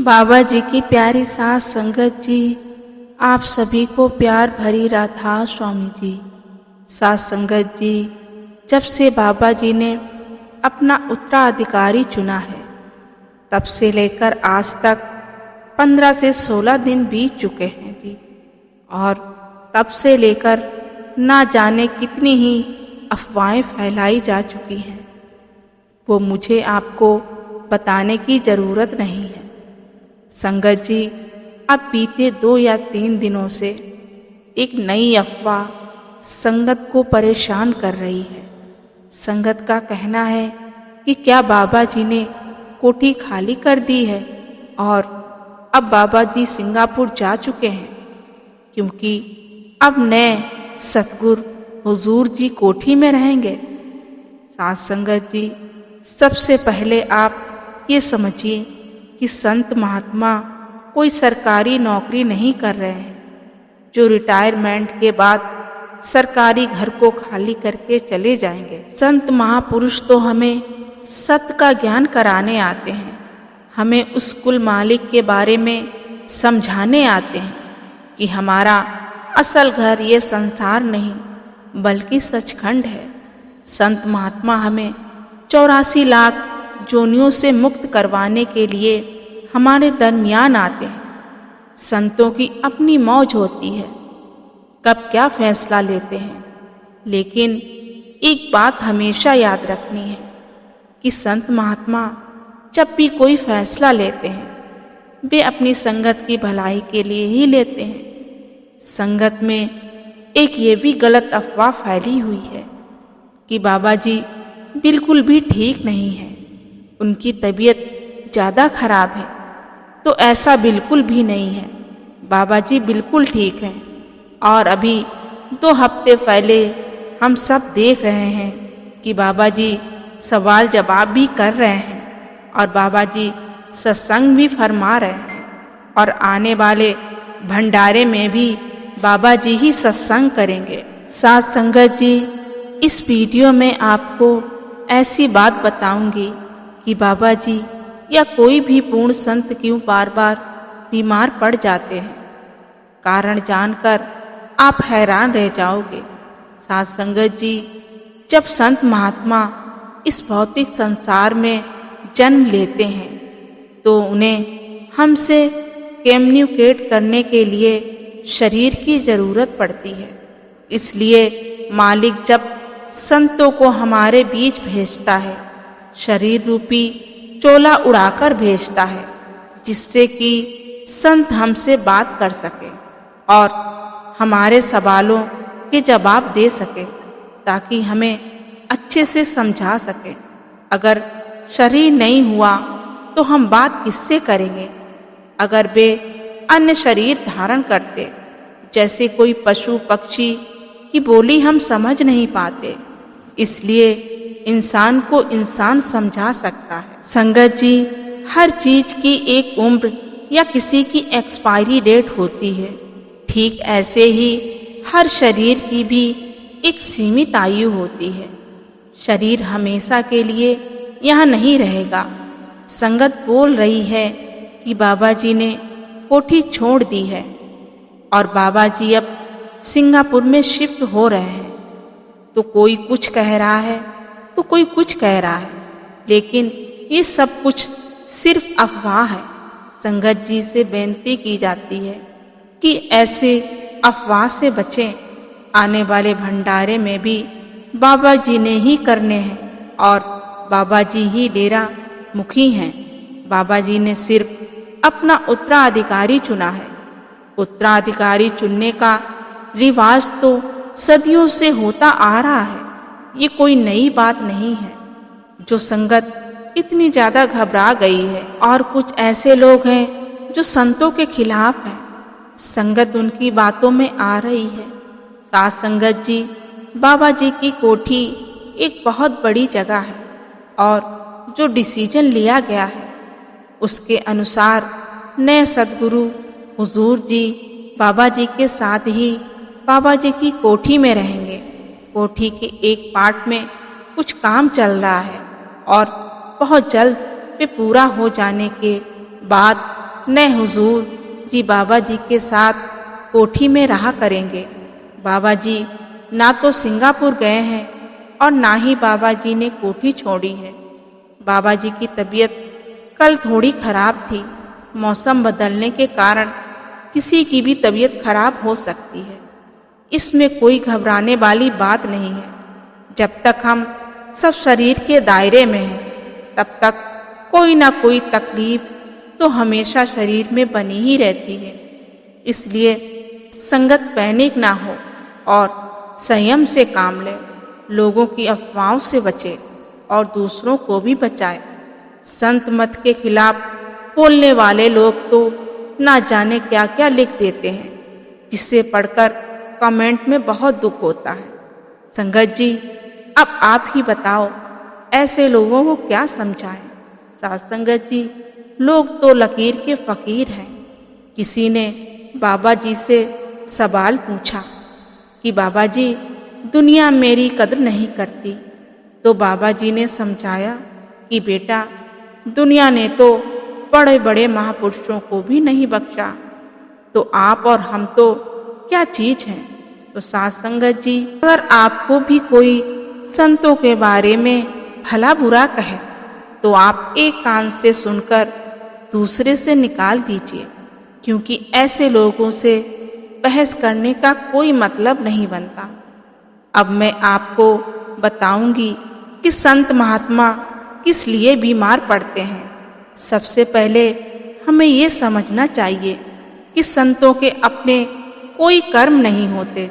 बाबा जी की प्यारी साथ संगत जी, आप सभी को प्यार भरी राधा स्वामी जी। साथ संगत जी, जब से बाबा जी ने अपना उत्तराधिकारी चुना है, तब से लेकर आज तक 15 से 16 दिन बीत चुके हैं जी। और तब से लेकर ना जाने कितनी ही अफवाहें फैलाई जा चुकी हैं, वो मुझे आपको बताने की ज़रूरत नहीं है। संगत जी, अब बीते 2 या 3 दिनों से एक नई अफवाह संगत को परेशान कर रही है। संगत का कहना है कि क्या बाबा जी ने कोठी खाली कर दी है और अब बाबा जी सिंगापुर जा चुके हैं, क्योंकि अब नए सतगुरु हुजूर जी कोठी में रहेंगे। साथ संगत जी, सबसे पहले आप ये समझिए कि संत महात्मा कोई सरकारी नौकरी नहीं कर रहे हैं जो रिटायरमेंट के बाद सरकारी घर को खाली करके चले जाएंगे। संत महापुरुष तो हमें सत्य का ज्ञान कराने आते हैं, हमें उस कुल मालिक के बारे में समझाने आते हैं कि हमारा असल घर ये संसार नहीं बल्कि सचखंड है। संत महात्मा हमें 84 लाख जोनियों से मुक्त करवाने के लिए हमारे दरमियान आते हैं। संतों की अपनी मौज होती है, कब क्या फैसला लेते हैं, लेकिन एक बात हमेशा याद रखनी है कि संत महात्मा जब भी कोई फैसला लेते हैं, वे अपनी संगत की भलाई के लिए ही लेते हैं। संगत में एक ये भी गलत अफवाह फैली हुई है कि बाबा जी बिल्कुल भी ठीक नहीं है, उनकी तबीयत ज़्यादा खराब है। तो ऐसा बिल्कुल भी नहीं है, बाबा जी बिल्कुल ठीक हैं। और अभी 2 हफ्ते पहले हम सब देख रहे हैं कि बाबा जी सवाल जवाब भी कर रहे हैं और बाबा जी सत्संग भी फरमा रहे हैं, और आने वाले भंडारे में भी बाबा जी ही सत्संग करेंगे। साथ संगत जी, इस वीडियो में आपको ऐसी बात बताऊंगी कि बाबा जी या कोई भी पूर्ण संत क्यों बार बार बीमार पड़ जाते हैं। कारण जानकर आप हैरान रह जाओगे। साथ संगत जी, जब संत महात्मा इस भौतिक संसार में जन्म लेते हैं तो उन्हें हमसे कम्युनिकेट करने के लिए शरीर की ज़रूरत पड़ती है। इसलिए मालिक जब संतों को हमारे बीच भेजता है, शरीर रूपी चोला उड़ाकर भेजता है, जिससे कि संत हमसे बात कर सके और हमारे सवालों के जवाब दे सके, ताकि हमें अच्छे से समझा सके। अगर शरीर नहीं हुआ तो हम बात किससे करेंगे? अगर वे अन्य शरीर धारण करते, जैसे कोई पशु पक्षी की बोली हम समझ नहीं पाते, इसलिए इंसान को इंसान समझा सकता है। संगत जी, हर चीज की एक उम्र या किसी की एक्सपायरी डेट होती है, ठीक ऐसे ही हर शरीर की भी एक सीमित आयु होती है। शरीर हमेशा के लिए यहाँ नहीं रहेगा। संगत बोल रही है कि बाबा जी ने कोठी छोड़ दी है और बाबा जी अब सिंगापुर में शिफ्ट हो रहे हैं। तो कोई कुछ कह रहा है तो कोई कुछ कह रहा है, लेकिन ये सब कुछ सिर्फ अफवाह है। संगत जी से बेनती की जाती है कि ऐसे अफवाह से बचें। आने वाले भंडारे में भी बाबा जी ने ही करने हैं और बाबा जी ही डेरा मुखी हैं। बाबा जी ने सिर्फ अपना उत्तराधिकारी चुना है। उत्तराधिकारी चुनने का रिवाज तो सदियों से होता आ रहा है, ये कोई नई बात नहीं है। जो संगत इतनी ज़्यादा घबरा गई है, और कुछ ऐसे लोग हैं जो संतों के खिलाफ हैं। संगत उनकी बातों में आ रही है। साथ संगत जी, बाबा जी की कोठी एक बहुत बड़ी जगह है और जो डिसीजन लिया गया है उसके अनुसार नए सद्गुरु हुजूर जी बाबा जी के साथ ही बाबा जी की कोठी में रहेंगे। कोठी के एक पार्ट में कुछ काम चल रहा है और बहुत जल्द वे पूरा हो जाने के बाद न हुजूर जी बाबा जी के साथ कोठी में रहा करेंगे। बाबा जी ना तो सिंगापुर गए हैं और ना ही बाबा जी ने कोठी छोड़ी है। बाबा जी की तबीयत कल थोड़ी खराब थी। मौसम बदलने के कारण किसी की भी तबीयत खराब हो सकती है। इसमें कोई घबराने वाली बात नहीं है। जब तक हम सब शरीर के दायरे में हैं, तब तक कोई ना कोई तकलीफ तो हमेशा शरीर में बनी ही रहती है। इसलिए संगत पैनिक ना हो और संयम से काम ले। लोगों की अफवाहों से बचे और दूसरों को भी बचाए। संत मत के खिलाफ बोलने वाले लोग तो ना जाने क्या क्या लिख देते हैं, जिसे पढ़कर कमेंट में बहुत दुख होता है। संगत जी, अब आप ही बताओ, ऐसे लोगों को क्या समझाएं? साथ संगत जी, लोग तो लकीर के फकीर हैं। किसी ने बाबा जी से सवाल पूछा कि बाबा जी, दुनिया मेरी कदर नहीं करती। तो बाबा जी ने समझाया कि बेटा, दुनिया ने तो बड़े बड़े महापुरुषों को भी नहीं बख्शा, तो आप और हम तो क्या चीज हैं। तो साथ संगत जी, अगर आपको भी कोई संतों के बारे में भला बुरा कहे तो आप एक कान से सुनकर दूसरे से निकाल दीजिए, क्योंकि ऐसे लोगों से बहस करने का कोई मतलब नहीं बनता। अब मैं आपको बताऊंगी कि संत महात्मा किस लिए बीमार पड़ते हैं। सबसे पहले हमें ये समझना चाहिए कि संतों के अपने कोई कर्म नहीं होते।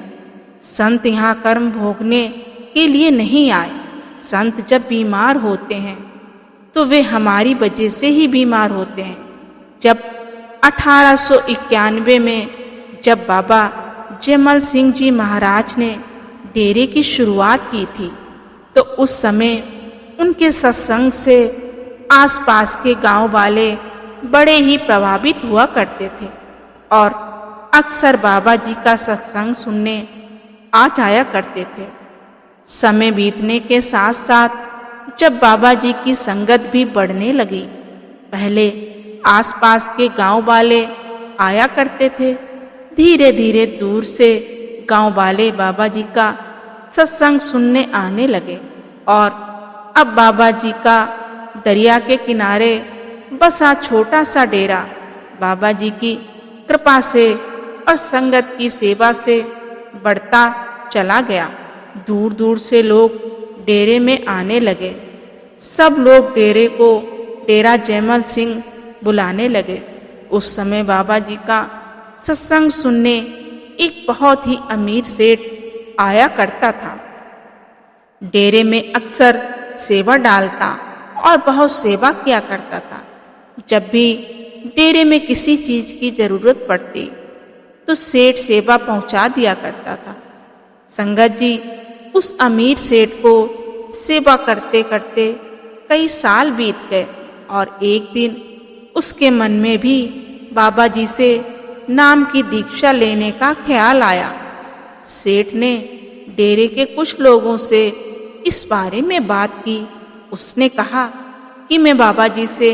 संत यहाँ कर्म भोगने के लिए नहीं आए। संत जब बीमार होते हैं तो वे हमारी वजह से ही बीमार होते हैं। जब 1891 में जब बाबा जयमल सिंह जी महाराज ने डेरे की शुरुआत की थी, तो उस समय उनके सत्संग से आसपास के गांव वाले बड़े ही प्रभावित हुआ करते थे और अक्सर बाबा जी का सत्संग सुनने आ जाया करते थे। समय बीतने के साथ साथ जब बाबा जी की संगत भी बढ़ने लगी, पहले आसपास के गांव वाले आया करते थे। धीरे धीरे दूर से गांव वाले बाबा जी का सत्संग सुनने आने लगे और अब बाबा जी का दरिया के किनारे बसा छोटा सा डेरा बाबा जी की कृपा से और संगत की सेवा से बढ़ता चला गया। दूर दूर से लोग डेरे में आने लगे। सब लोग डेरे को डेरा जयमल सिंह बुलाने लगे। उस समय बाबा जी का सत्संग सुनने एक बहुत ही अमीर सेठ आया करता था। डेरे में अक्सर सेवा डालता और बहुत सेवा किया करता था। जब भी डेरे में किसी चीज की जरूरत पड़ती तो सेठ सेवा पहुंचा दिया करता था। संगत जी, उस अमीर सेठ को सेवा करते करते कई साल बीत गए और एक दिन उसके मन में भी बाबा जी से नाम की दीक्षा लेने का ख्याल आया। सेठ ने डेरे के कुछ लोगों से इस बारे में बात की। उसने कहा कि मैं बाबा जी से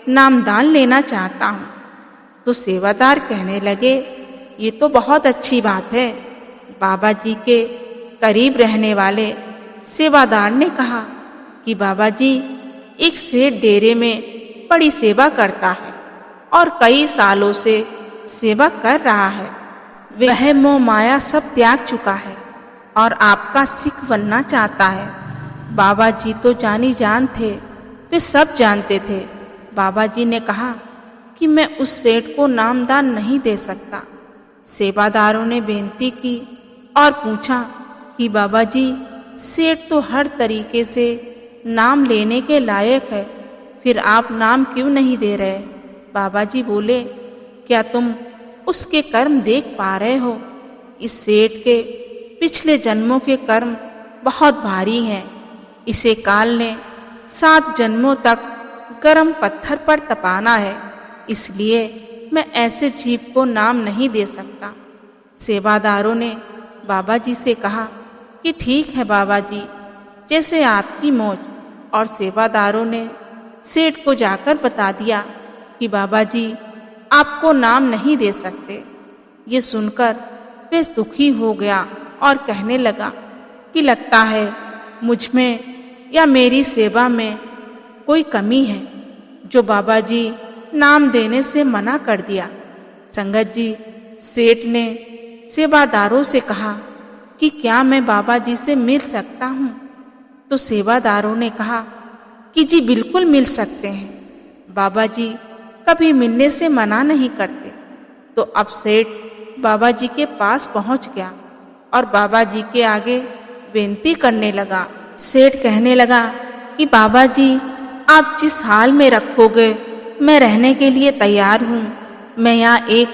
नामदान लेना चाहता हूँ। तो सेवादार कहने लगे, ये तो बहुत अच्छी बात है। बाबा जी के करीब रहने वाले सेवादार ने कहा कि बाबा जी, एक सेठ डेरे में बड़ी सेवा करता है और कई सालों से सेवा कर रहा है। वह मोह माया सब त्याग चुका है और आपका सिख बनना चाहता है। बाबा जी तो जानी जान थे, वे सब जानते थे। बाबा जी ने कहा कि मैं उस सेठ को नामदान नहीं दे सकता। सेवादारों ने बेनती की और पूछा कि बाबा जी, सेठ तो हर तरीके से नाम लेने के लायक है, फिर आप नाम क्यों नहीं दे रहे? बाबा जी बोले, क्या तुम उसके कर्म देख पा रहे हो? इस सेठ के पिछले जन्मों के कर्म बहुत भारी हैं। इसे काल ने 7 जन्मों तक गर्म पत्थर पर तपाना है, इसलिए मैं ऐसे जीव को नाम नहीं दे सकता। सेवादारों ने बाबा जी से कहा कि ठीक है बाबा जी, जैसे आपकी मौज। और सेवादारों ने सेठ को जाकर बता दिया कि बाबा जी, आपको नाम नहीं दे सकते। ये सुनकर वे दुखी हो गया और कहने लगा कि लगता है मुझ में या मेरी सेवा में कोई कमी है जो बाबा जी नाम देने से मना कर दिया। संगत जी, सेठ ने सेवादारों से कहा कि क्या मैं बाबा जी से मिल सकता हूँ? तो सेवादारों ने कहा कि जी बिल्कुल मिल सकते हैं, बाबा जी कभी मिलने से मना नहीं करते। तो अब सेठ बाबा जी के पास पहुंच गया और बाबा जी के आगे विनती करने लगा। सेठ कहने लगा कि बाबा जी, आप जिस हाल में रखोगे मैं रहने के लिए तैयार हूँ। मैं यहाँ एक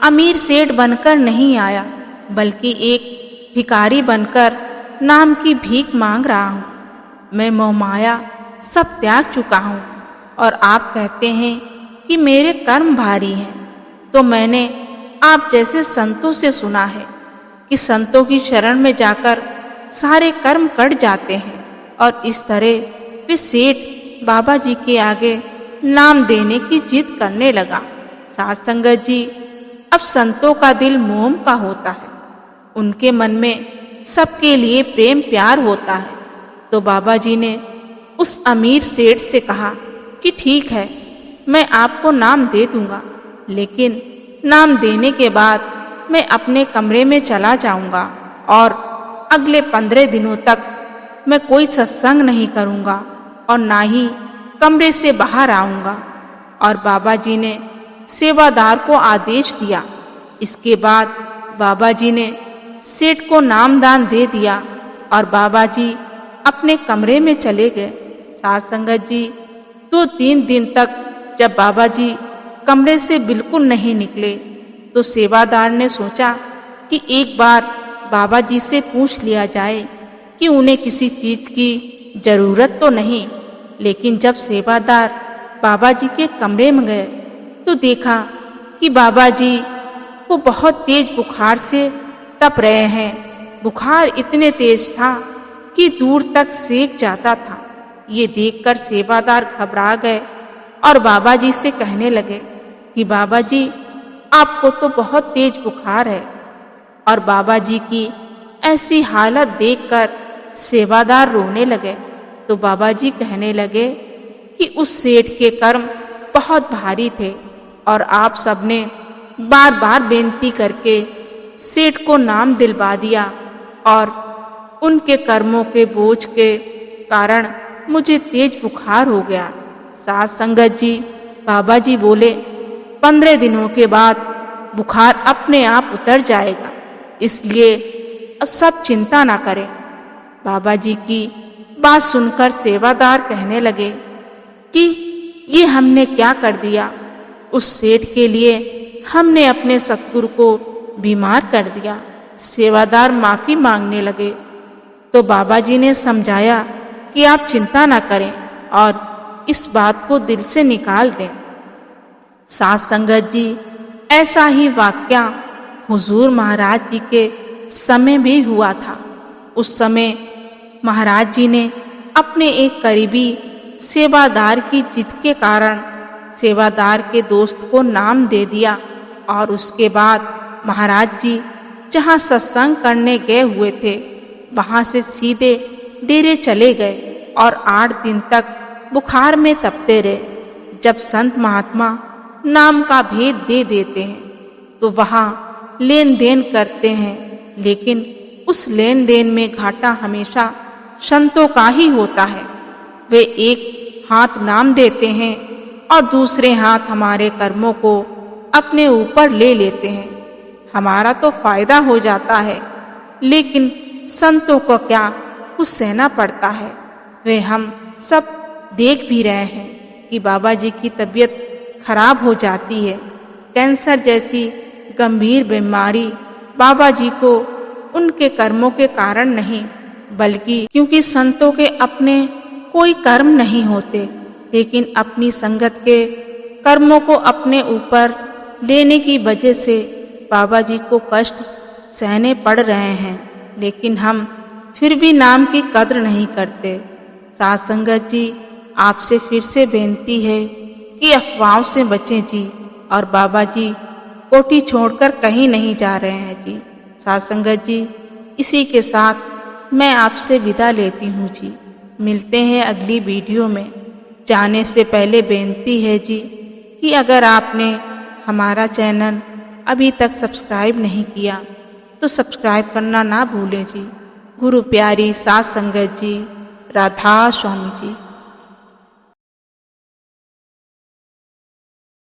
अमीर सेठ बनकर नहीं आया, बल्कि एक भिखारी बनकर नाम की भीख मांग रहा हूँ। मैं मोहमाया सब त्याग चुका हूँ और आप कहते हैं कि मेरे कर्म भारी हैं। तो मैंने आप जैसे संतों से सुना है कि संतों की शरण में जाकर सारे कर्म कट जाते हैं, और इस तरह वे सेठ बाबा जी के आगे नाम देने की जिद करने लगा। साथ संगत जी, अब संतों का दिल मोम का होता है, उनके मन में सबके लिए प्रेम प्यार होता है। तो बाबा जी ने उस अमीर सेठ से कहा कि ठीक है, मैं आपको नाम दे दूंगा, लेकिन नाम देने के बाद मैं अपने कमरे में चला जाऊंगा और अगले 15 दिनों तक मैं कोई सत्संग नहीं करूंगा और ना ही कमरे से बाहर आऊंगा। और बाबा जी ने सेवादार को आदेश दिया। इसके बाद बाबा जी ने सेठ को नामदान दे दिया और बाबा जी अपने कमरे में चले गए। साथ संगत जी, 2-3 दिन तक जब बाबा जी कमरे से बिल्कुल नहीं निकले तो सेवादार ने सोचा कि एक बार बाबा जी से पूछ लिया जाए कि उन्हें किसी चीज की जरूरत तो नहीं। लेकिन जब सेवादार बाबा जी के कमरे में गए तो देखा कि बाबा जी को बहुत तेज बुखार से तप रहे हैं। बुखार इतने तेज था कि दूर तक सेक जाता था। ये देखकर सेवादार घबरा गए और बाबा जी से कहने लगे कि बाबा जी, आपको तो बहुत तेज बुखार है। और बाबा जी की ऐसी हालत देखकर सेवादार रोने लगे। तो बाबा जी कहने लगे कि उस सेठ के कर्म बहुत भारी थे और आप सबने बार बार बेनती करके सेठ को नाम दिलवा दिया और उनके कर्मों के बोझ के कारण मुझे तेज बुखार हो गया। साथ संगत जी, बाबा जी बोले 15 दिनों के बाद बुखार अपने आप उतर जाएगा, इसलिए सब चिंता ना करें। बाबा जी की बात सुनकर सेवादार कहने लगे कि ये हमने क्या कर दिया। उस सेठ के लिए हमने अपने सतगुरु को बीमार कर दिया। सेवादार माफी मांगने लगे तो बाबा जी ने समझाया कि आप चिंता ना करें और इस बात को दिल से निकाल दें। साथ संगत जी, ऐसा ही वाकया हुजूर महाराज जी के समय भी हुआ था। उस समय महाराज जी ने अपने एक करीबी सेवादार की जिद के कारण सेवादार के दोस्त को नाम दे दिया और उसके बाद महाराज जी जहाँ सत्संग करने गए हुए थे वहाँ से सीधे डेरे चले गए और 8 दिन तक बुखार में तपते रहे। जब संत महात्मा नाम का भेद दे देते हैं तो वहाँ लेन देन करते हैं, लेकिन उस लेन देन में घाटा हमेशा संतों का ही होता है। वे एक हाथ नाम देते हैं और दूसरे हाथ हमारे कर्मों को अपने ऊपर ले लेते हैं। हमारा तो फायदा हो जाता है, लेकिन संतों को क्या कुछ सहना पड़ता है। वे हम सब देख भी रहे हैं कि बाबा जी की तबीयत खराब हो जाती है। कैंसर जैसी गंभीर बीमारी बाबा जी को उनके कर्मों के कारण नहीं, बल्कि क्योंकि संतों के अपने कोई कर्म नहीं होते, लेकिन अपनी संगत के कर्मों को अपने ऊपर लेने की वजह से बाबा जी को कष्ट सहने पड़ रहे हैं। लेकिन हम फिर भी नाम की कद्र नहीं करते। साथ संगत जी, आपसे फिर से बेनती है कि अफवाहों से बचें जी। और बाबा जी कोठी छोड़कर कहीं नहीं जा रहे हैं जी। साथ संगत जी, इसी के साथ मैं आपसे विदा लेती हूँ जी। मिलते हैं अगली वीडियो में। जाने से पहले बेनती है जी कि अगर आपने हमारा चैनल अभी तक सब्सक्राइब नहीं किया तो सब्सक्राइब करना ना भूलें जी। गुरु प्यारी साथ संगत जी, राधा स्वामी जी।